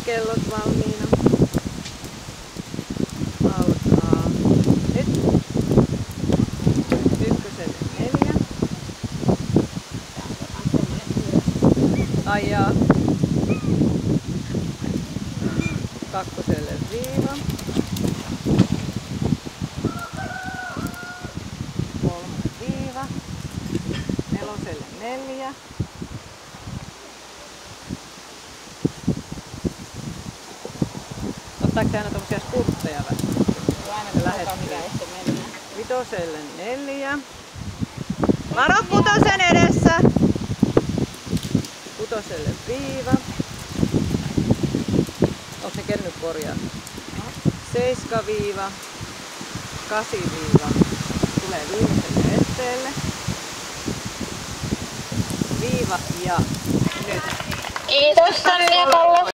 Kellot valmiina. Alkaa nyt. Ykköselle 4. Ai jaa. Kakkoselle viiva. Kolmonen viiva. Neloselle 4. Ottaako se aina tommosia spurtteja vähän? Vitoselle 4. Varo kutosen edessä! Kutoselle viiva. Onko se kerännyt korjaa? 7 viiva. 8 viiva. Tulee viimeiselle esteelle. Viiva ja nyt. Kiitos Sonja Kalle.